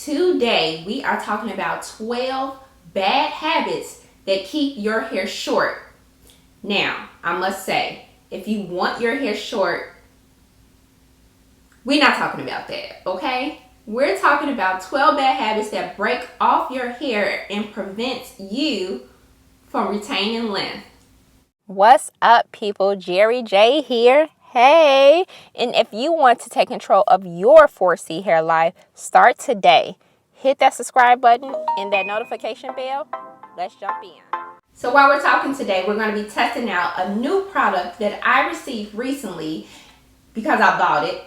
Today, we are talking about 12 bad habits that keep your hair short. Now, I must say, if you want your hair short, we're not talking about that, okay? We're talking about 12 bad habits that break off your hair and prevents you from retaining length. What's up, people? Jheri J here. Hey, and if you want to take control of your 4C hair life, start today. Hit that subscribe button and that notification bell. Let's jump in. So while we're talking today, we're going to be testing out a new product that I received recently because I bought it.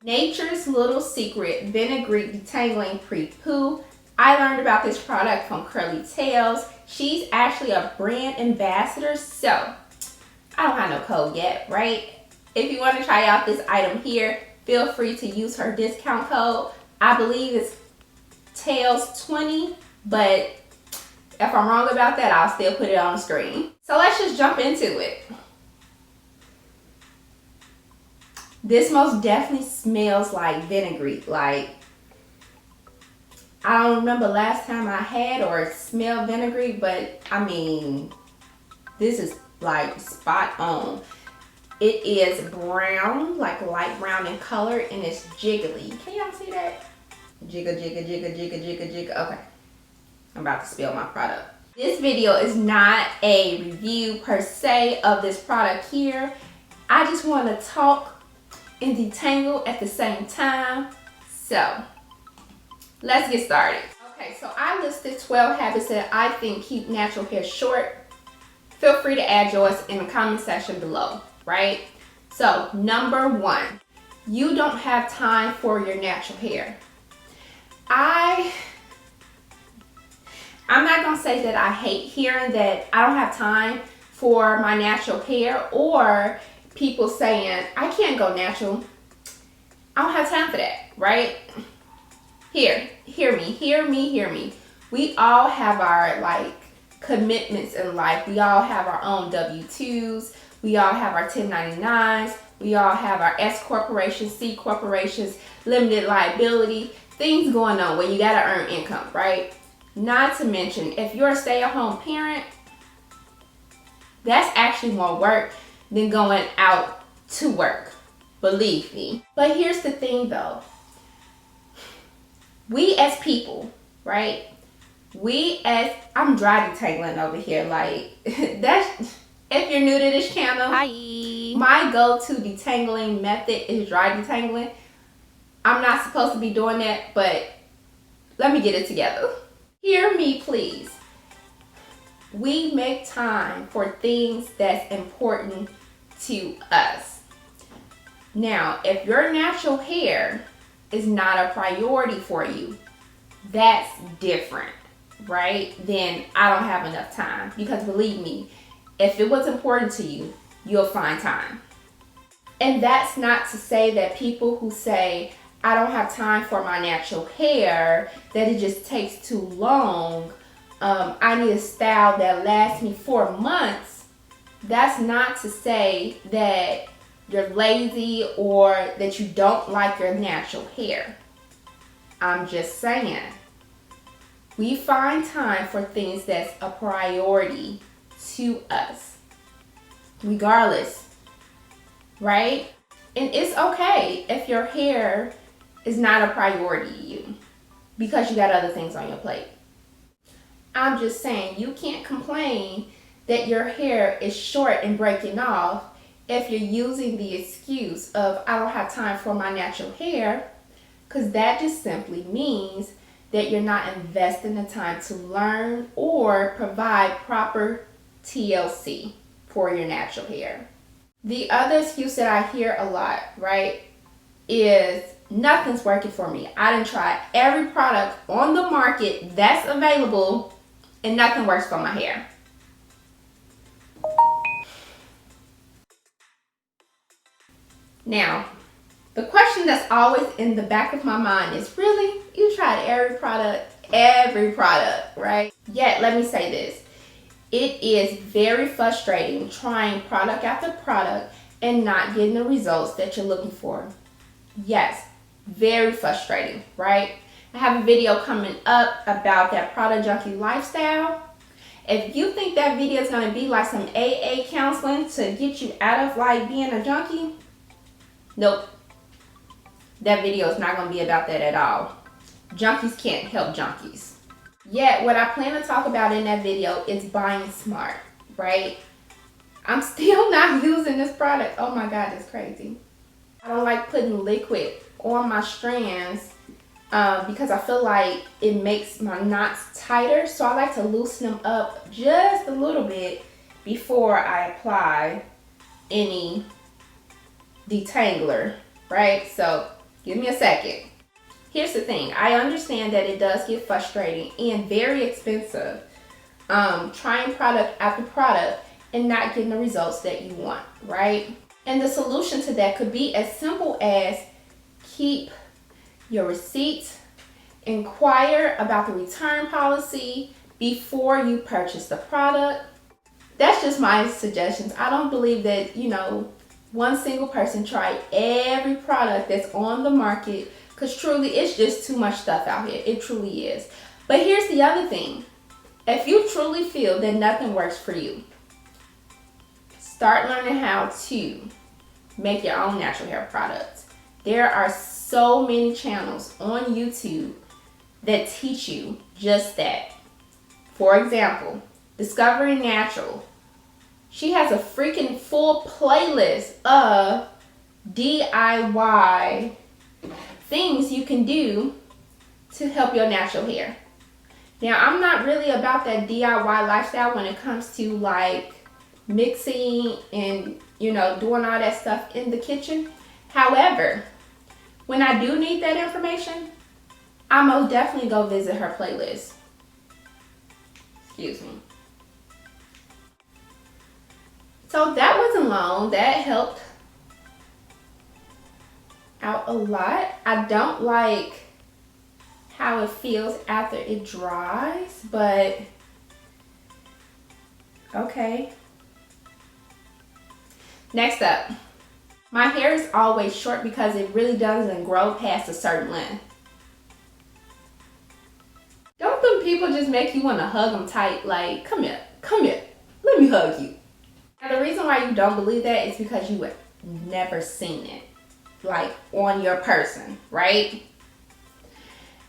Nature's Little Secret Vinaigrette Detangling Pre-Poo. I learned about this product from Curly Tails. She's actually a brand ambassador, so I don't have no code yet, right? If you want to try out this item here, feel free to use her discount code. I believe it's Tails20, but if I'm wrong about that, I'll still put it on the screen. So let's just jump into it. This most definitely smells like vinaigrette. Like, I don't remember last time I had or smelled vinaigrette, but I mean, this is like spot on. It is brown, like light brown in color, and it's jiggly. Can y'all see that? Jigga, jigga, jigga, jigga, jigga, jigga. Okay, I'm about to spill my product. This video is not a review per se of this product here. I just want to talk and detangle at the same time. So let's get started. Okay, so I listed 12 habits that I think keep natural hair short. Feel free to add yours in the comment section below, right? So number 1, you don't have time for your natural hair. I'm not gonna say that I hate hearing that I don't have time for my natural hair, or people saying I can't go natural. I don't have time for that, right? Hear me. We all have our commitments in life. We all have our own W-2s. We all have our 1099s. We all have our S corporations, C corporations, limited liability, things going on where you gotta earn income, right? Not to mention, if you're a stay-at-home parent, that's actually more work than going out to work, believe me. But here's the thing though. We as people, right? I'm dry detangling over here. Like, that's, if you're new to this channel, Hi. My go-to detangling method is dry detangling. I'm not supposed to be doing that, but let me get it together. Hear me, please. We make time for things that's important to us. Now, if your natural hair is not a priority for you, that's different, right? Then I don't have enough time, because believe me, if it was important to you, you'll find time. And that's not to say that people who say, I don't have time for my natural hair, that it just takes too long, I need a style that lasts me 4 months. That's not to say that you're lazy or that you don't like your natural hair. I'm just saying, we find time for things that's a priority to us, regardless, right? And it's okay if your hair is not a priority to you because you got other things on your plate. I'm just saying, you can't complain that your hair is short and breaking off if you're using the excuse of I don't have time for my natural hair, because that just simply means that you're not investing the time to learn or provide proper TLC for your natural hair. The other excuse that I hear a lot, right, is nothing's working for me. I done tried every product on the market that's available and nothing works for my hair. Now, the question that's always in the back of my mind is, really? You tried every product, right? Yet, let me say this. It is very frustrating trying product after product and not getting the results that you're looking for. Yes, very frustrating, right? I have a video coming up about that product junkie lifestyle. If you think that video is going to be like some AA counseling to get you out of like being a junkie, nope. That video is not going to be about that at all. Junkies can't help junkies. Yet, what I plan to talk about in that video is buying smart, right? I'm still not using this product. Oh my God, it's crazy. I don't like putting liquid on my strands because I feel like it makes my knots tighter. So I like to loosen them up just a little bit before I apply any detangler, right? So give me a second. Here's the thing. I understand that it does get frustrating and very expensive trying product after product and not getting the results that you want, right? And the solution to that could be as simple as keep your receipts, inquire about the return policy before you purchase the product. That's just my suggestions. I don't believe that, you know, one single person tried every product that's on the market, because truly it's just too much stuff out here. It truly is. But here's the other thing. If you truly feel that nothing works for you, start learning how to make your own natural hair products. There are so many channels on YouTube that teach you just that. For example, Discovering Natural. She has a freaking full playlist of DIY things you can do to help your natural hair. Now, I'm not really about that DIY lifestyle when it comes to like mixing and, you know, doing all that stuff in the kitchen. However, when I do need that information, I most definitely go visit her playlist. Excuse me. So that wasn't long. That helped out a lot. I don't like how it feels after it dries, but okay. Next up, my hair is always short because it really doesn't grow past a certain length. Don't them people just make you want to hug them tight, like, come here, let me hug you. Now, the reason why you don't believe that is because you have never seen it, like, on your person, right?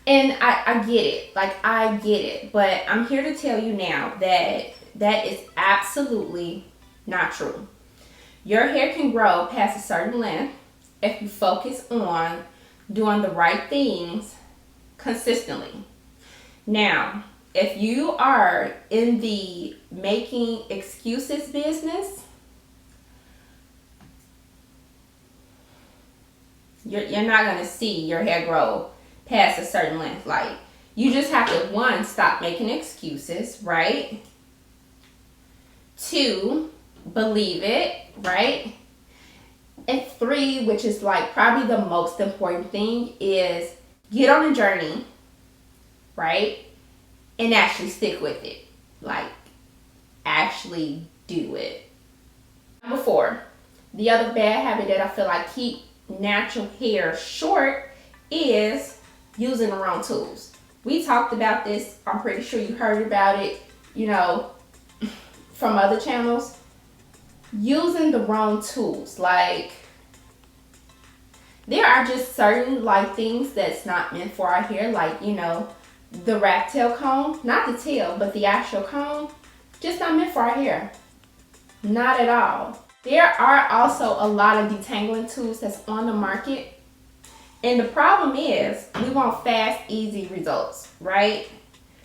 And I get it, like, I get it, but I'm here to tell you now that that is absolutely not true. Your hair can grow past a certain length if you focus on doing the right things consistently. Now, if you are in the making excuses business, you're not going to see your hair grow past a certain length. Like, you just have to, one, stop making excuses, right? Two, believe it, right? And three, which is like probably the most important thing, is get on a journey, right? And actually stick with it. Like, actually do it. Number 4, the other bad habit that I feel like keep natural hair short is using the wrong tools. We talked about this. I'm pretty sure you heard about it, you know, from other channels. Using the wrong tools. Like, there are just certain like things that's not meant for our hair, like, you know, the rat tail comb, not the tail, but the actual comb, just not meant for our hair. Not at all. There are also a lot of detangling tools that's on the market. And the problem is we want fast, easy results, right?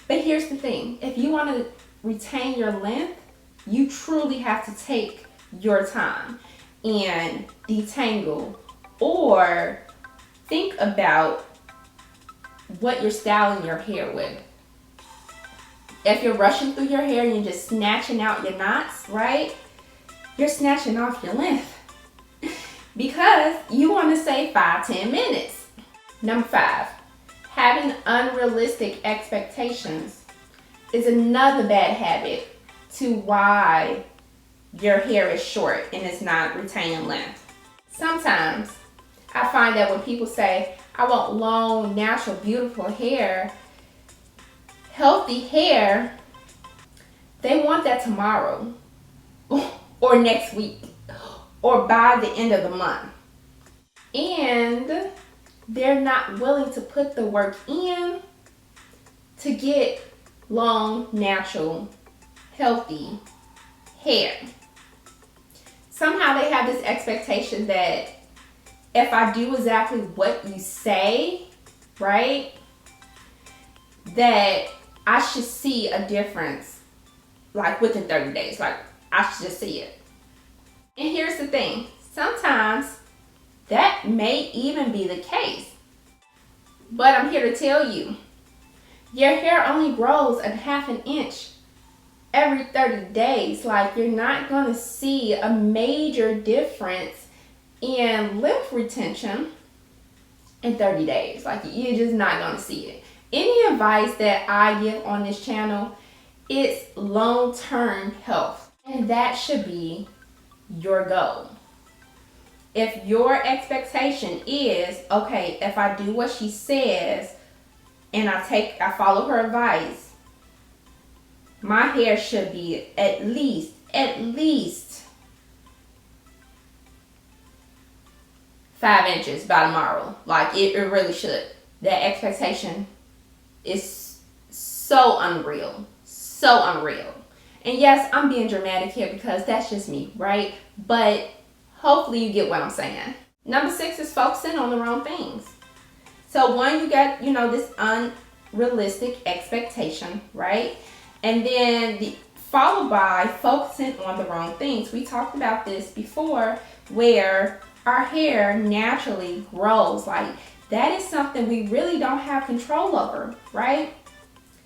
But here's the thing. If you want to retain your length, you truly have to take your time and detangle, or think about what you're styling your hair with. If you're rushing through your hair and you're just snatching out your knots, right? You're snatching off your length because you want to save 5-10 minutes. Number 5, having unrealistic expectations is another bad habit to why your hair is short and it's not retaining length. Sometimes I find that when people say, I want long, natural, beautiful hair, healthy hair, they want that tomorrow or next week or by the end of the month. And they're not willing to put the work in to get long, natural, healthy hair. Somehow they have this expectation that if I do exactly what you say, right, that I should see a difference like within 30 days. Like I should just see it. And here's the thing. Sometimes that may even be the case. But I'm here to tell you, your hair only grows a half an inch every 30 days. Like you're not going to see a major difference in length retention in 30 days. Like you're just not going to see it. Any advice that I give on this channel is long-term health. And that should be your goal. If your expectation is, okay, if I do what she says and I follow her advice, my hair should be at least 5 inches by tomorrow. Like it really should. That expectation is so unreal. So unreal. And yes, I'm being dramatic here because that's just me, right? But hopefully you get what I'm saying. Number 6 is focusing on the wrong things. So one, you got, this unrealistic expectation, right? And then followed by focusing on the wrong things. We talked about this before where our hair naturally grows. Like that is something we really don't have control over, right?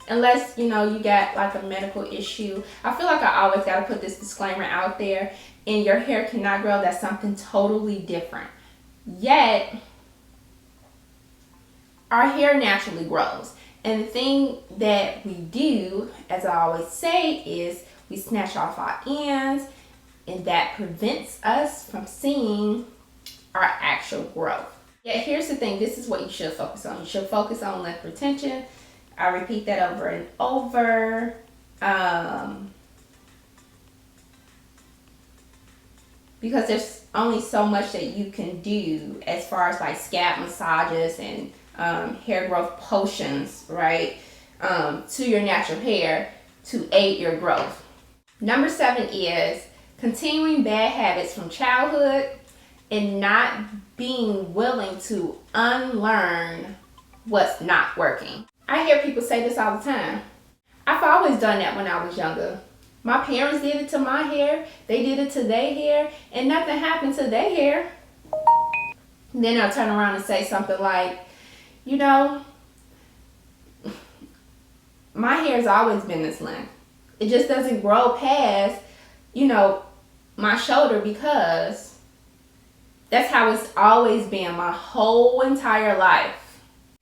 Unless, you got like a medical issue. I feel like I always got to put this disclaimer out there. And your hair cannot grow. That's something totally different. Yet, our hair naturally grows. And the thing that we do, as I always say, is we snatch off our ends. And that prevents us from seeing our actual growth. Yeah, here's the thing. This is what you should focus on. You should focus on length retention. I repeat that over and over. Because there's only so much that you can do as far as like scalp massages and hair growth potions, right? To your natural hair to aid your growth. Number 7 is continuing bad habits from childhood and not being willing to unlearn what's not working. I hear people say this all the time. I've always done that when I was younger. My parents did it to my hair. They did it to their hair. And nothing happened to their hair. And then they'll turn around and say something like, my hair's always been this length. It just doesn't grow past, my shoulder because that's how it's always been my whole entire life.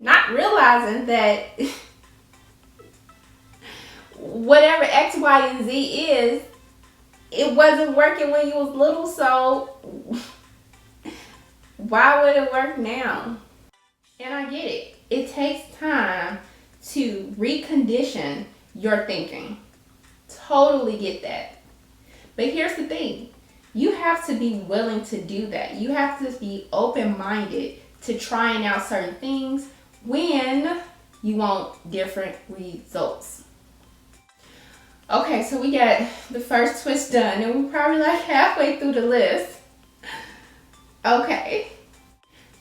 Not realizing that whatever X, Y, and Z is, it wasn't working when you was little, so why would it work now? And I get it. It takes time to recondition your thinking. Totally get that. But here's the thing. You have to be willing to do that. You have to be open-minded to trying out certain things when you want different results. Okay, so we got the first twist done and we're probably like halfway through the list. Okay.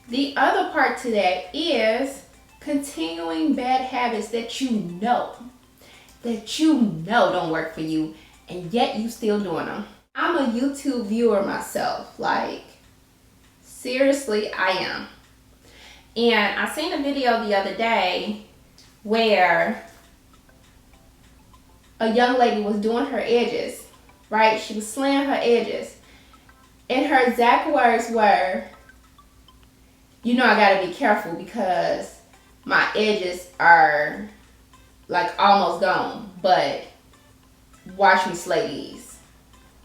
The other part to that is continuing bad habits that you know don't work for you and yet you still doing them. I'm a YouTube viewer myself. Like, seriously, I am. And I seen a video the other day where a young lady was doing her edges, right? She was slaying her edges. And her exact words were, I gotta be careful because my edges are like almost gone, but watch me slay these.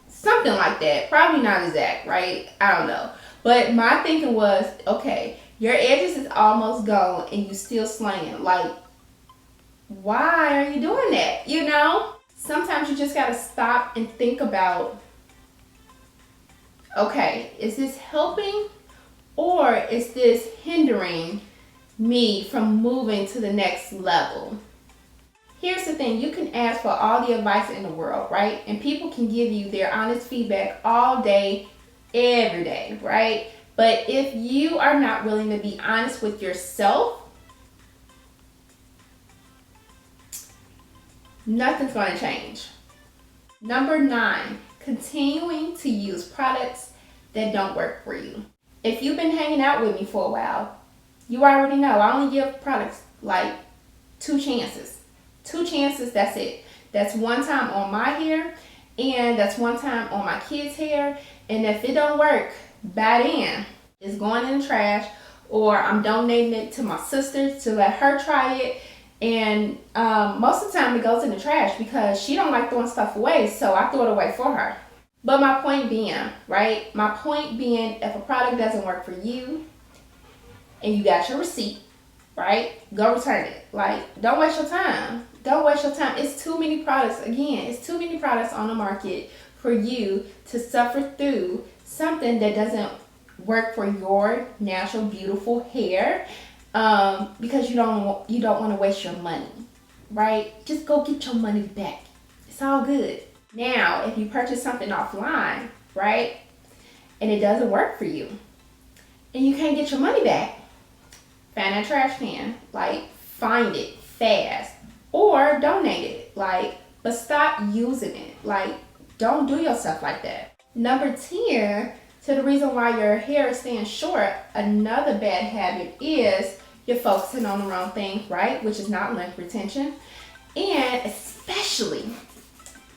Something like that. Probably not exact, right? I don't know. But my thinking was, okay, Your edges is almost gone and you still slaying. Like, why are you doing that? You know? Sometimes you just gotta stop and think about, okay, is this helping or is this hindering me from moving to the next level? Here's the thing, you can ask for all the advice in the world, right? And people can give you their honest feedback all day, every day, right? But if you are not willing to be honest with yourself, nothing's going to change. Number 9, continuing to use products that don't work for you. If you've been hanging out with me for a while, you already know I only give products like 2 chances. 2 chances, that's it. That's one time on my hair, and that's one time on my kids' hair. And if it don't work, by then, it's going in the trash, or I'm donating it to my sister to let her try it. And most of the time it goes in the trash because she don't like throwing stuff away, so I throw it away for her. But my point being, right? My point being, if a product doesn't work for you and you got your receipt, right? Go return it. Like, don't waste your time. Don't waste your time. It's too many products. Again, it's too many products on the market for you to suffer through something that doesn't work for your natural, beautiful hair, because you don't want to waste your money, right? Just go get your money back. It's all good. Now, if you purchase something offline, right, and it doesn't work for you, and you can't get your money back, find that trash can. Like, find it fast, or donate it. Like, but stop using it. Like, don't do yourself like that. Number 10, to the reason why your hair is staying short, another bad habit is you're focusing on the wrong thing, right? Which is not length retention. And especially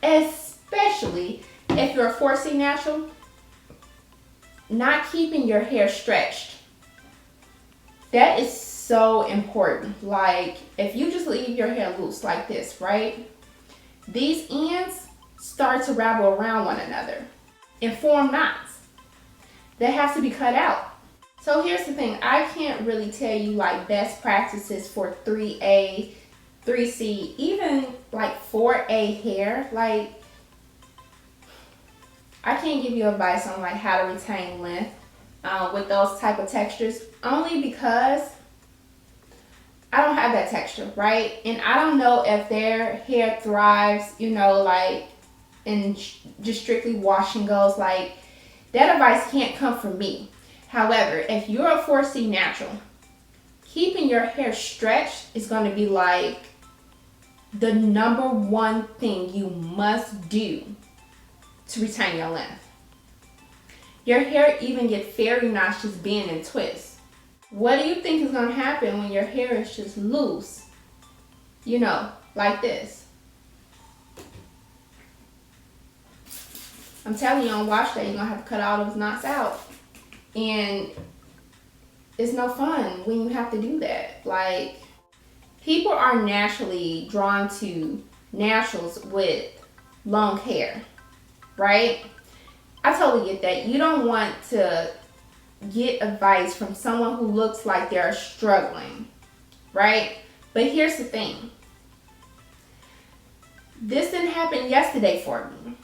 if you're a 4C natural, not keeping your hair stretched. That is so important. Like, if you just leave your hair loose like this, right? These ends start to wrap around one another and form knots that have to be cut out. So here's the thing, I can't really tell you like best practices for 3A, 3C, even like 4A hair. Like, I can't give you advice on like how to retain length with those type of textures, only because I don't have that texture, right? And I don't know if their hair thrives, you know, like in just strictly wash and goes. Like, that advice can't come from me. However, if you're a 4C natural, keeping your hair stretched is going to be like the number 1 thing you must do to retain your length. Your hair even gets fairy knots just bend and twist. What do you think is going to happen when your hair is just loose? You know, like this. I'm telling you, on wash day, you're going to have to cut all those knots out. And it's no fun when you have to do that. Like, people are naturally drawn to naturals with long hair, right? I totally get that. You don't want to get advice from someone who looks like they're struggling, right? But here's the thing. This didn't happen yesterday for me,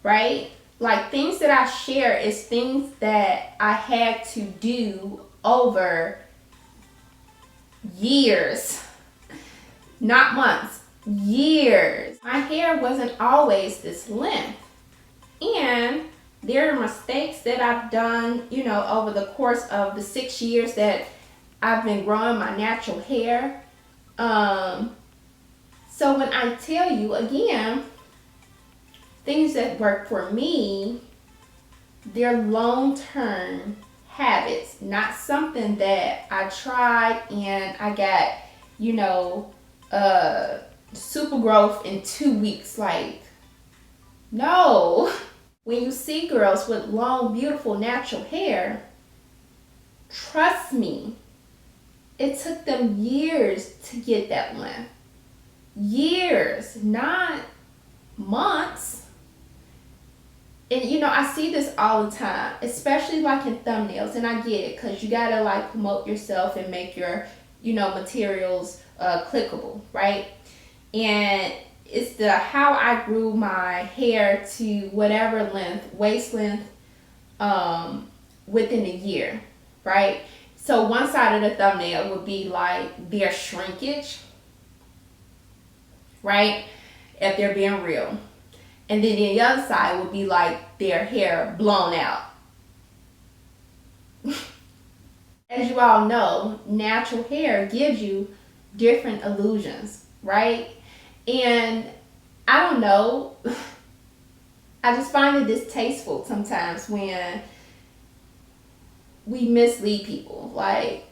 right? Like, things that I share is things that I had to do over years, not months, years. My hair wasn't always this length. And there are mistakes that I've done, you know, over the course of the 6 years that I've been growing my natural hair. So when I tell you, again, things that work for me, they're long-term habits, not something that I tried and I got, you know, super growth in 2 weeks. Like, no. When you see girls with long, beautiful, natural hair, trust me, it took them years to get that length. Years, not months. And you know, I see this all the time, especially like in thumbnails, and I get it because you gotta like promote yourself and make your, you know, materials clickable, right? And it's the how I grew my hair to whatever length, waist length, within a year, right? So one side of the thumbnail would be like their shrinkage, right? If they're being real. And then the other side would be like their hair blown out. As you all know, natural hair gives you different illusions, right? And I don't know, I just find it distasteful sometimes when we mislead people. Like,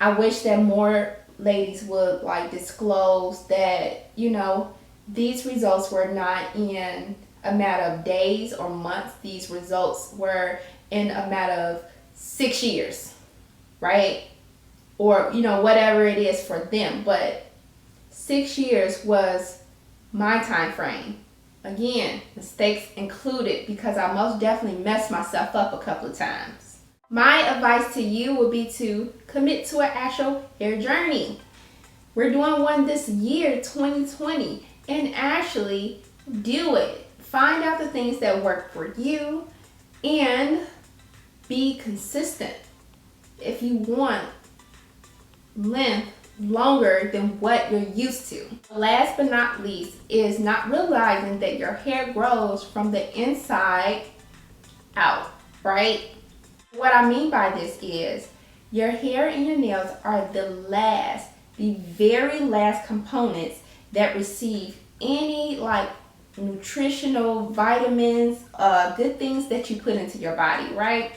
I wish that more ladies would like disclose that, you know, these results were not in a matter of days or months. These results were in a matter of 6 years, right? Or, you know, whatever it is for them. But 6 years was my time frame. Again, mistakes included, because I most definitely messed myself up a couple of times. My advice to you would be to commit to an actual hair journey. We're doing one this year, 2020, and actually do it. Find out the things that work for you and be consistent. If you want length longer than what you're used to. Last but not least is not realizing that your hair grows from the inside out, right? What I mean by this is your hair and your nails are the very last components that receive any like nutritional vitamins, good things that you put into your body, right?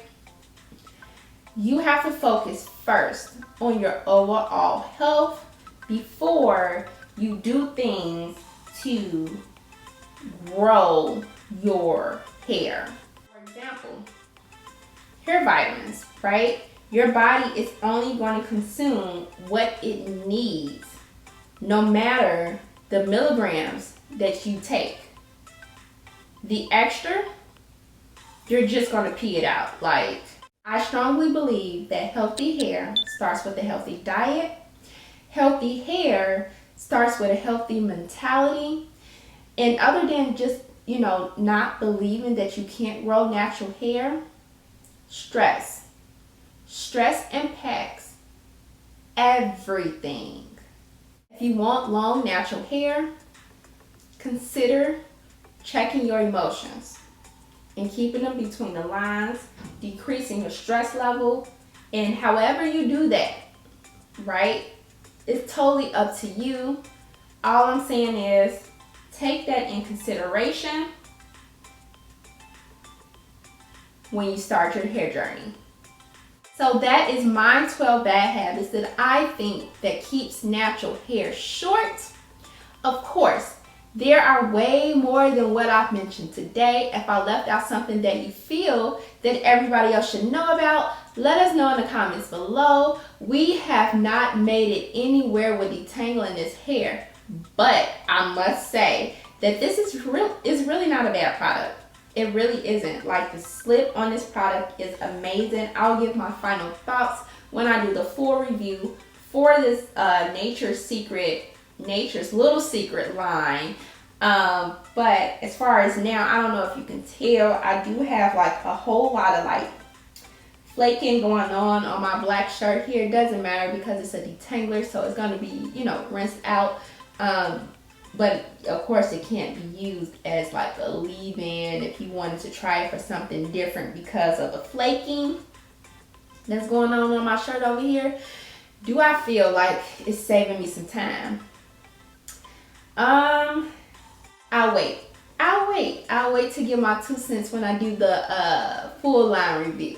You have to focus first on your overall health before you do things to grow your hair. For example, hair vitamins, right? Your body is only going to consume what it needs, no matter the milligrams that you take. The extra, you're just going to pee it out. Like, I strongly believe that healthy hair starts with a healthy diet. Healthy hair starts with a healthy mentality. And other than just, you know, not believing that you can't grow natural hair, stress. Stress impacts everything. If you want long natural hair, consider checking your emotions and keeping them between the lines, decreasing your stress level, and however you do that, right? It's totally up to you. All I'm saying is take that in consideration when you start your hair journey. So that is my 12 bad habits that I think that keeps natural hair short. Of course, there are way more than what I've mentioned today. If I left out something that you feel that everybody else should know about, let us know in the comments below. We have not made it anywhere with detangling this hair, but I must say that this is really not a bad product. It really isn't. Like, the slip on this product is amazing. I'll give my final thoughts when I do the full review for this Nature's Little Secret line. But as far as now, I don't know if you can tell, I do have like a whole lot of like flaking going on my black shirt here. It doesn't matter because it's a detangler, so it's going to be, you know, rinsed out. But of course it can't be used as like a leave-in if you wanted to try it for something different because of the flaking that's going on my shirt over here. Do I feel like it's saving me some time? I'll wait to give my 2 cents when I do the full line review.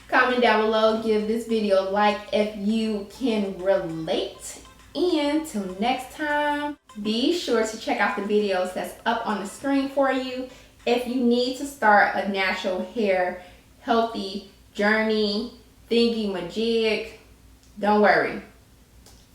Comment down below, give this video a like if you can relate. And till next time, be sure to check out the videos that's up on the screen for you. If you need to start a natural hair healthy journey thingy majig, don't worry.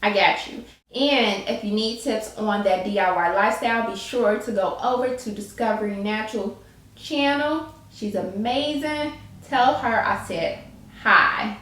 I got you. And if you need tips on that DIY lifestyle, be sure to go over to Discovery Natural channel. She's amazing. Tell her I said hi.